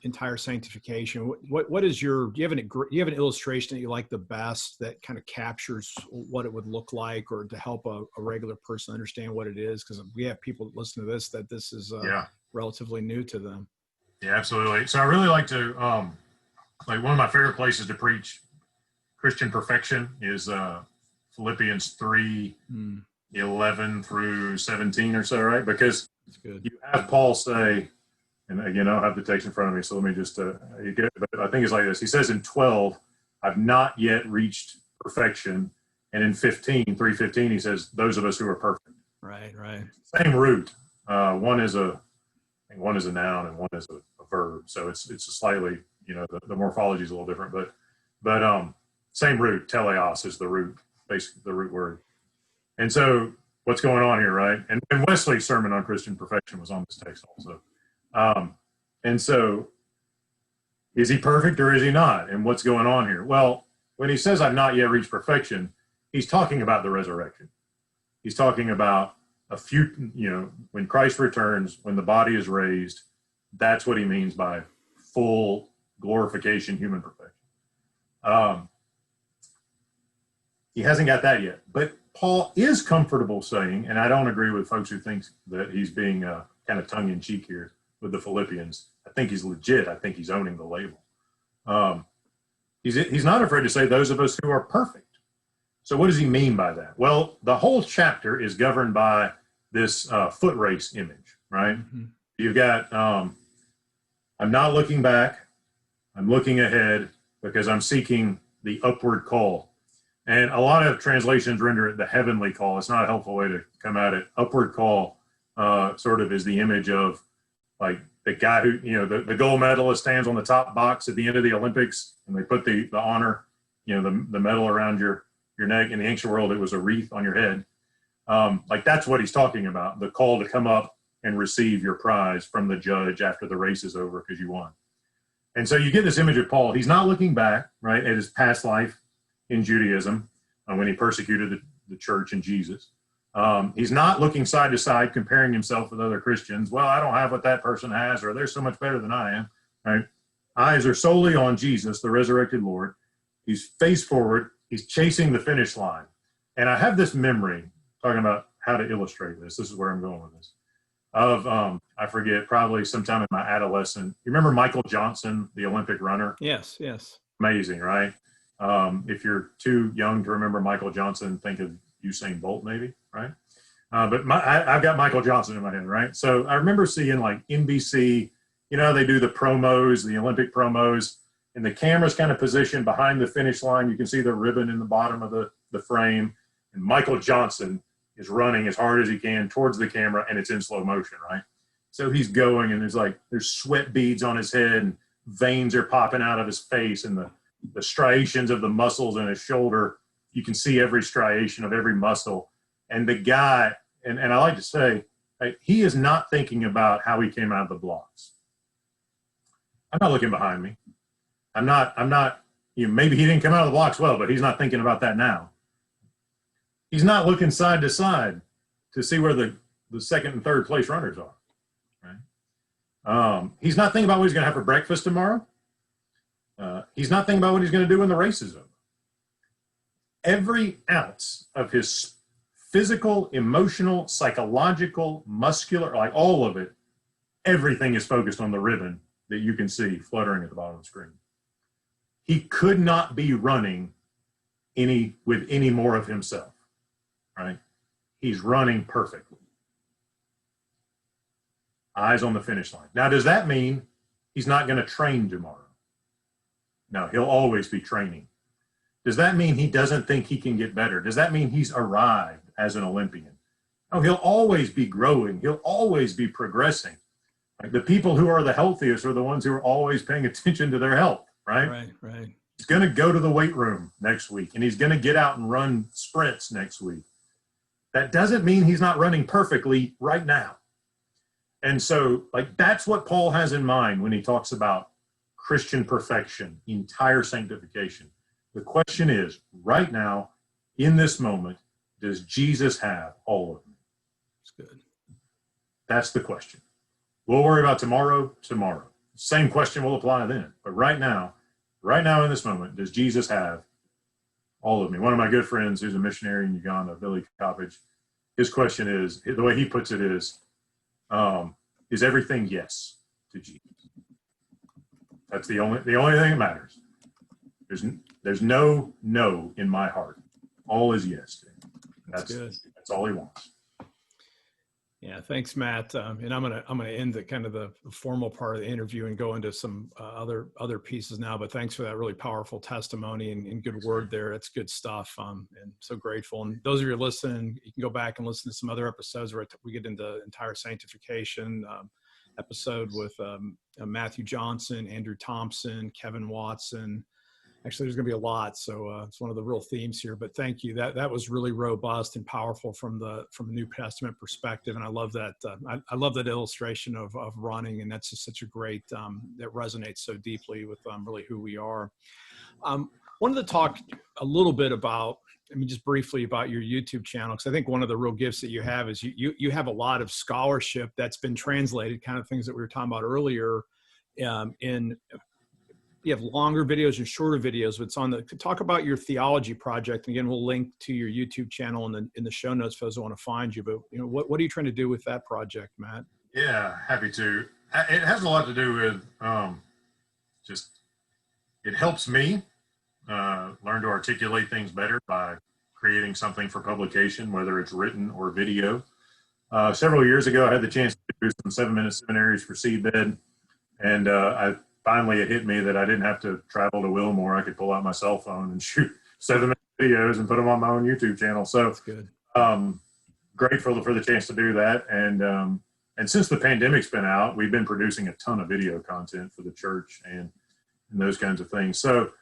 entire sanctification, what is do you have an illustration that you like the best that kind of captures what it would look like, or to help a regular person understand what it is? Because we have people that listen to this that this is relatively new to them. Yeah, absolutely. So I really like to one of my favorite places to preach Christian perfection is Philippians 3:11 through 17 or so, right? Because you have Paul say, and again, I don't have the text in front of me, so let me just, but I think it's like this. He says in 12, I've not yet reached perfection. And in 3:15, he says, those of us who are perfect. Right. Same root. One is a noun and one is a verb. So it's a slightly, the morphology is a little different, but same root. Teleos is the root, basically the root word. And so what's going on here, right? And Wesley's sermon on Christian perfection was on this text also. And so is he perfect or is he not? And what's going on here? Well, when he says I've not yet reached perfection, he's talking about the resurrection. He's talking about when Christ returns, when the body is raised, that's what he means by full glorification, human perfection. He hasn't got that yet, but Paul is comfortable saying, and I don't agree with folks who think that he's being kind of tongue-in-cheek here with the Philippians. I think he's legit. I think he's owning the label. He's not afraid to say those of us who are perfect. So what does he mean by that? Well, the whole chapter is governed by this foot race image, right? Mm-hmm. You've got, I'm not looking back. I'm looking ahead because I'm seeking the upward call. And a lot of translations render it the heavenly call. It's not a helpful way to come at it. Upward call sort of is the image of the guy who, the gold medalist stands on the top box at the end of the Olympics, and they put the honor, the medal around your neck. In the ancient world, it was a wreath on your head. That's what he's talking about, the call to come up and receive your prize from the judge after the race is over because you won. And so you get this image of Paul. He's not looking back, right, at his past life in Judaism when he persecuted the church and Jesus. He's not looking side to side, comparing himself with other Christians. Well, I don't have what that person has, or they're so much better than I am, right? Eyes are solely on Jesus, the resurrected Lord. He's face forward. He's chasing the finish line. And I have this memory, talking about how to illustrate this. This is where I'm going with this. Of, I forget, probably sometime in my adolescence. You remember Michael Johnson, the Olympic runner? Yes, yes. Amazing, right? If you're too young to remember Michael Johnson, think of Usain Bolt maybe, right? But I've got Michael Johnson in my head, right? So I remember seeing like NBC, you know, they do the promos, the Olympic promos, and the camera's kind of positioned behind the finish line. You can see the ribbon in the bottom of the frame. And Michael Johnson is running as hard as he can towards the camera, and it's in slow motion, right? So he's going, and there's sweat beads on his head, and veins are popping out of his face, and the striations of the muscles in his shoulder. You can see every striation of every muscle. And the guy, and I like to say, he is not thinking about how he came out of the blocks. I'm not looking behind me. I'm not, you know, maybe he didn't come out of the blocks well, but he's not thinking about that now. He's not looking side to side to see where the second and third place runners are, right? He's not thinking about what he's going to have for breakfast tomorrow. He's not thinking about what he's going to do when the race is over. Every ounce of his physical, emotional, psychological, muscular, like all of it, everything is focused on the ribbon that you can see fluttering at the bottom of the screen. He could not be running with any more of himself, right? He's running perfectly. Eyes on the finish line. Now, does that mean he's not going to train tomorrow? No, he'll always be training. Does that mean he doesn't think he can get better? Does that mean he's arrived as an Olympian? No, he'll always be growing. He'll always be progressing. Like the people who are the healthiest are the ones who are always paying attention to their health, right? Right. He's going to go to the weight room next week, and he's going to get out and run sprints next week. That doesn't mean he's not running perfectly right now. And so, like, that's what Paul has in mind when he talks about Christian perfection, entire sanctification. The question is, right now, in this moment, does Jesus have all of me? That's good. That's the question. We'll worry about tomorrow. Same question will apply then. But right now in this moment, does Jesus have all of me? One of my good friends who's a missionary in Uganda, Billy Coppage, his question is, the way he puts it is everything yes to Jesus? That's the only thing that matters. There's no in my heart. All is yes to him. That's good. That's all he wants. Yeah, thanks, Matt. And I'm gonna end the kind of the formal part of the interview and go into some other pieces now. But thanks for that really powerful testimony and good word there. It's good stuff. And so grateful. And those of you listening, you can go back and listen to some other episodes where we get into entire sanctification. Episode with Matthew Johnson, Andrew Thompson, Kevin Watson. Actually, there's going to be a lot, so it's one of the real themes here. But thank you. That was really robust and powerful from a New Testament perspective, and I love that. I love that illustration of running, and that's just such a great that resonates so deeply with really who we are. Wanted to talk a little bit about, just briefly about your YouTube channel, because I think one of the real gifts that you have is you have a lot of scholarship that's been translated, kind of things that we were talking about earlier. You have longer videos and shorter videos. But talk about your theology project. Again, we'll link to your YouTube channel in the show notes for those who want to find you. But what are you trying to do with that project, Matt? Yeah, happy to. It has a lot to do with it helps me learn to articulate things better by creating something for publication, whether it's written or video. Several years ago, I had the chance to do some 7-minute seminaries for Seedbed, and finally it hit me that I didn't have to travel to Wilmore. I could pull out my cell phone and shoot 7-minute videos and put them on my own YouTube channel. So that's good. Grateful for the chance to do that. And since the pandemic's been out, we've been producing a ton of video content for the church and those kinds of things. So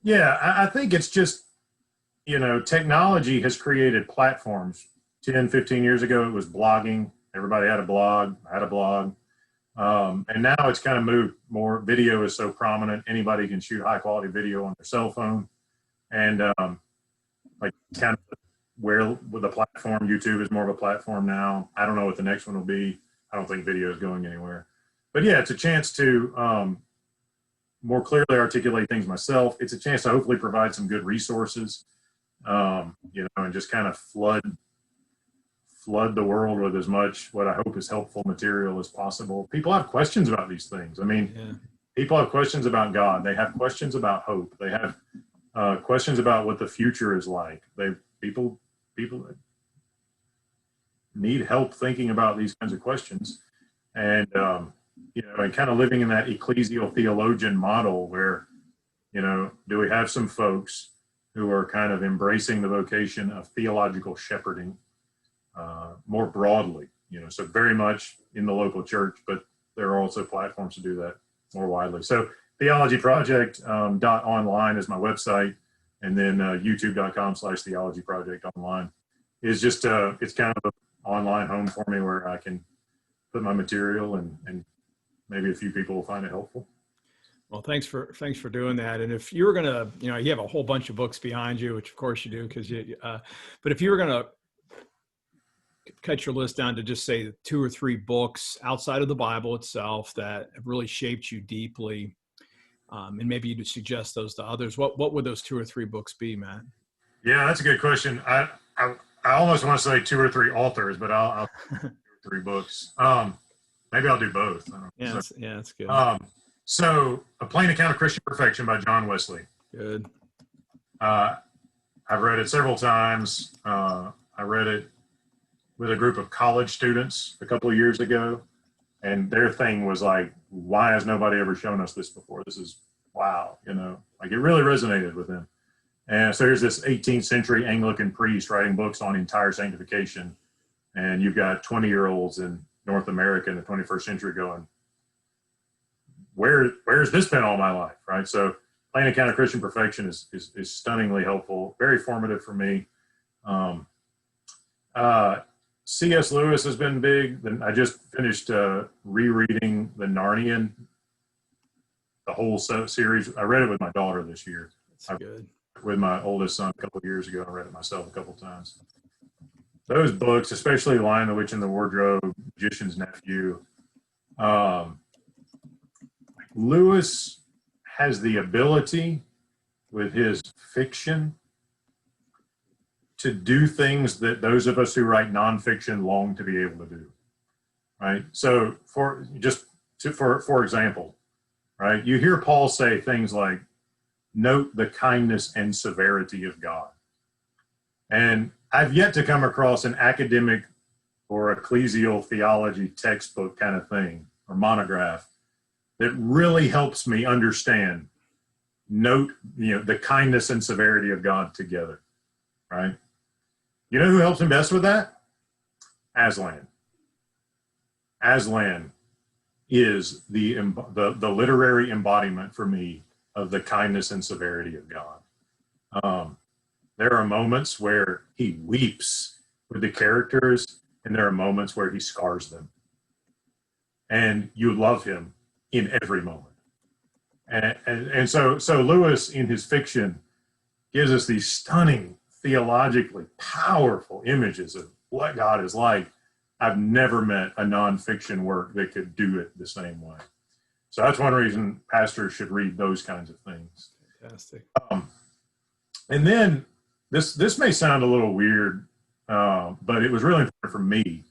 yeah, I think it's just, technology has created platforms. 10, 15 years ago, it was blogging. Everybody had a blog. I had a blog. And now it's kind of moved more. Video is so prominent. Anybody can shoot high quality video on their cell phone. And kind of where with the platform, YouTube is more of a platform now. I don't know what the next one will be. I don't think video is going anywhere. But yeah, it's a chance to more clearly articulate things myself. It's a chance to hopefully provide some good resources, and just kind of flood the world with as much what I hope is helpful material as possible. People have questions about these things. I mean, people have questions about God. They have questions about hope. They have questions about what the future is like. People need help thinking about these kinds of questions, and and kind of living in that ecclesial theologian model where, do we have some folks who are kind of embracing the vocation of theological shepherding more broadly, so very much in the local church, but there are also platforms to do that more widely. So Theology Project .online is my website, and then youtube.com/Theology Project online is just it's kind of an online home for me where I can put my material and maybe a few people will find it helpful. Well, thanks for doing that. And if you were going to, you have a whole bunch of books behind you, which of course you do, but if you were going to cut your list down to just say 2 or 3 books outside of the Bible itself that have really shaped you deeply, and maybe you suggest those to others, what would those 2 or 3 books be, Matt? Yeah, that's a good question. I almost want to say 2 or 3 authors, but I'll 2 or 3 books. Maybe I'll do both. That's good. So A Plain Account of Christian Perfection by John Wesley. Good. I've read it several times. I read it with a group of college students a couple of years ago, and their thing was like, why has nobody ever shown us this before? This is wow, like it really resonated with them. And so here's this 18th century Anglican priest writing books on entire sanctification, and you've got 20-year-olds in North America in the 21st century going, where's this been all my life, right? So Plain Account of Christian Perfection is stunningly helpful, very formative for me. C.S. Lewis has been big. I just finished rereading the Narnian, the whole series. I read it with my daughter this year. That's good. With my oldest son a couple of years ago. I read it myself a couple of times. Those books, especially Lion, the Witch, and the Wardrobe, Magician's Nephew, Lewis has the ability with his fiction to do things that those of us who write nonfiction long to be able to do, right? So for example, right, you hear Paul say things like, note the kindness and severity of God. And I've yet to come across an academic or ecclesial theology textbook kind of thing or monograph that really helps me understand, note, the kindness and severity of God together, right? You know who helps him best with that? Aslan. Aslan is the literary embodiment for me of the kindness and severity of God. There are moments where he weeps with the characters, and there are moments where he scars them. And you love him in every moment. And so Lewis, in his fiction, gives us these stunning, theologically powerful images of what God is like. I've never met a nonfiction work that could do it the same way. So that's one reason pastors should read those kinds of things. Fantastic. And then this may sound a little weird, but it was really important for me.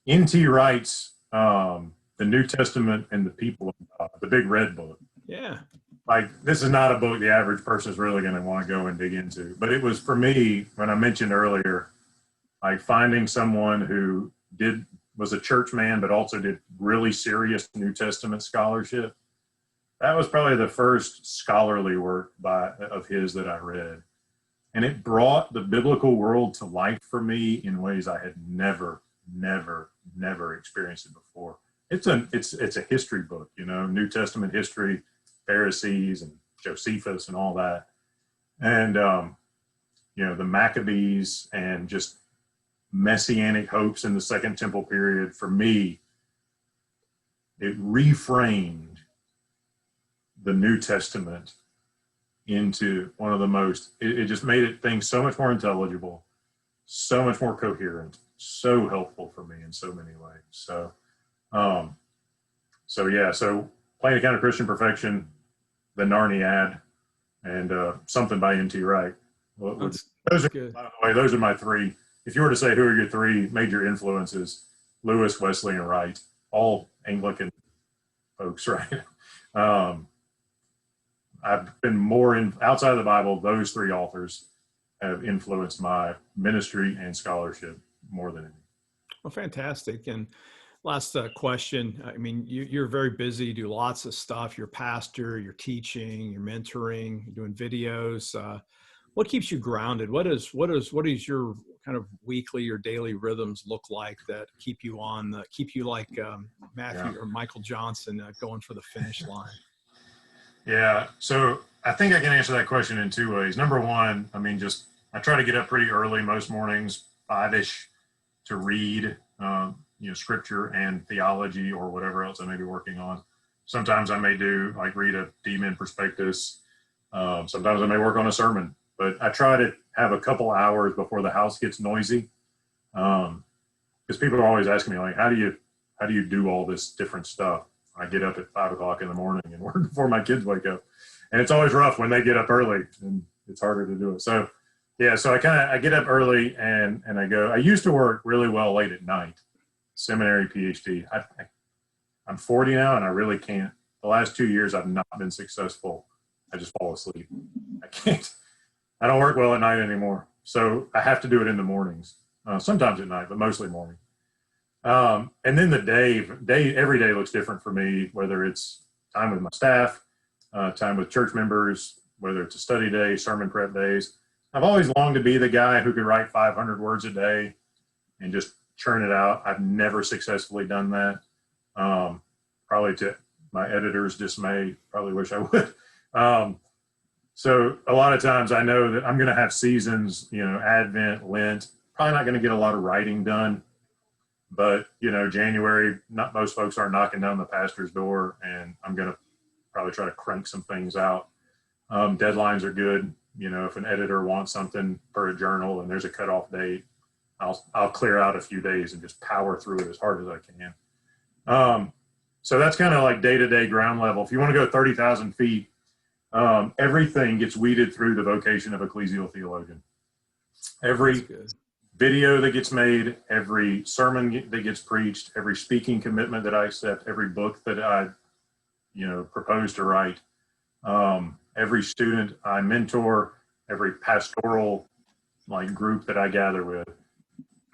N.T. Wright's The New Testament and the People of God, the Big Red Book. Yeah. Like, this is not a book the average person is really going to want to go and dig into. But it was for me, when I mentioned earlier, like finding someone who was a church man, but also did really serious New Testament scholarship. That was probably the first scholarly work of his that I read. And it brought the biblical world to life for me in ways I had never experienced it before. It's a history book, New Testament history, Pharisees and Josephus and all that. And, the Maccabees and just messianic hopes in the Second Temple period. For me, it reframed the New Testament into one of the most, it just made things so much more intelligible, so much more coherent, so helpful for me in so many ways. So Plain Account of Christian Perfection, The Narniad, and something by N.T. Wright. Those are, good. by the way, those are my three. If you were to say who are your three major influences, Lewis, Wesley, and Wright, all Anglican folks, right? I've been more outside of the Bible. Those three authors have influenced my ministry and scholarship more than anything. Well, fantastic. And last question. I mean, you're very busy, you do lots of stuff. You're a pastor, you're teaching, you're mentoring, you're doing videos. What keeps you grounded? What is your kind of weekly or daily rhythms look like that keep you like Matthew or Michael Johnson going for the finish line? Yeah. So I think I can answer that question in two ways. Number one, I mean, I try to get up pretty early most mornings, 5-ish, to read, scripture and theology or whatever else I may be working on. Sometimes I may read a D-Min prospectus. Sometimes I may work on a sermon, but I try to have a couple hours before the house gets noisy. Because people are always asking me, like, how do you do all this different stuff? I get up at 5 o'clock in the morning and work before my kids wake up. And it's always rough when they get up early and it's harder to do it. So yeah, so I get up early and I go. I used to work really well late at night, seminary, PhD. I'm 40 now and I really can't. The last 2 years I've not been successful. I just fall asleep. I don't work well at night anymore. So I have to do it in the mornings, sometimes at night, but mostly morning. And then every day looks different for me, whether it's time with my staff, time with church members, whether it's a study day, sermon prep days. I've always longed to be the guy who could write 500 words a day and just churn it out. I've never successfully done that. Probably to my editor's dismay, probably wish I would. So a lot of times I know that I'm going to have seasons, Advent, Lent, probably not going to get a lot of writing done. But, January, not most folks are knocking down the pastor's door, and I'm going to probably try to crank some things out. Deadlines are good. If an editor wants something for a journal and there's a cutoff date, I'll clear out a few days and just power through it as hard as I can. So that's kind of like day-to-day ground level. If you want to go 30,000 feet, everything gets weeded through the vocation of ecclesial theologian. Every video that gets made, every sermon that gets preached, every speaking commitment that I accept, every book that I, propose to write, every student I mentor, every pastoral group that I gather with,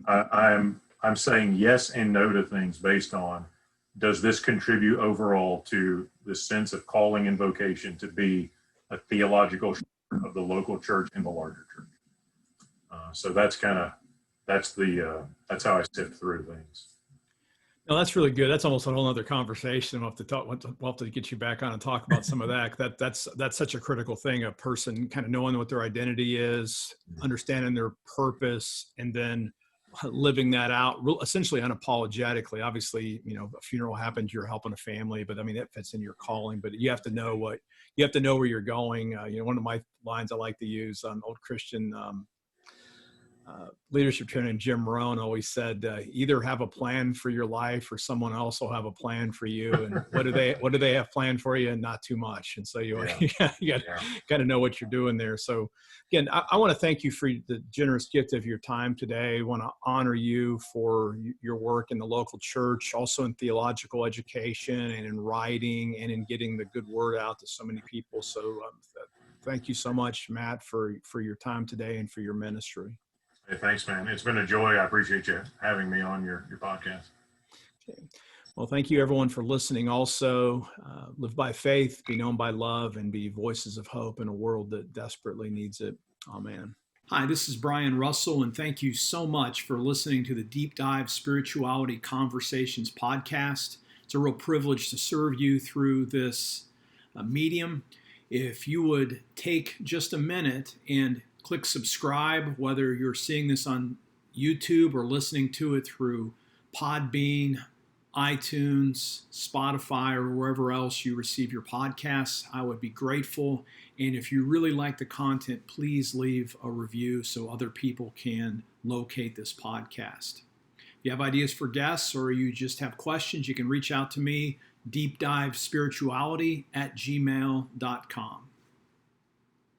I'm saying yes and no to things based on, does this contribute overall to the sense of calling and vocation to be a theological shepherd of the local church and the larger church? So that's how I sift through things. No, that's really good. That's almost a whole other conversation. We'll have to get you back on and talk about some of that. That's such a critical thing. A person kind of knowing what their identity is, understanding their purpose, and then living that out essentially unapologetically. Obviously, a funeral happens, you're helping a family, but I mean, that fits in your calling, but you have to know where you're going. One of my lines I like to use on old Christian leadership training, Jim Rohn always said, either have a plan for your life or someone else will have a plan for you. And what do they have planned for you? And not too much. And so you got to know what you're doing there. So again, I want to thank you for the generous gift of your time today. I want to honor you for your work in the local church, also in theological education and in writing and in getting the good word out to so many people. So thank you so much, Matt, for your time today and for your ministry. Hey, thanks, man. It's been a joy. I appreciate you having me on your podcast. Okay. Well, thank you, everyone, for listening. Also, live by faith, be known by love, and be voices of hope in a world that desperately needs it. Amen. Hi, this is Brian Russell, and thank you so much for listening to the Deep Dive Spirituality Conversations podcast. It's a real privilege to serve you through this medium. If you would take just a minute and click subscribe, whether you're seeing this on YouTube or listening to it through Podbean, iTunes, Spotify, or wherever else you receive your podcasts, I would be grateful. And if you really like the content, please leave a review so other people can locate this podcast. If you have ideas for guests or you just have questions, you can reach out to me, deepdivespirituality@gmail.com.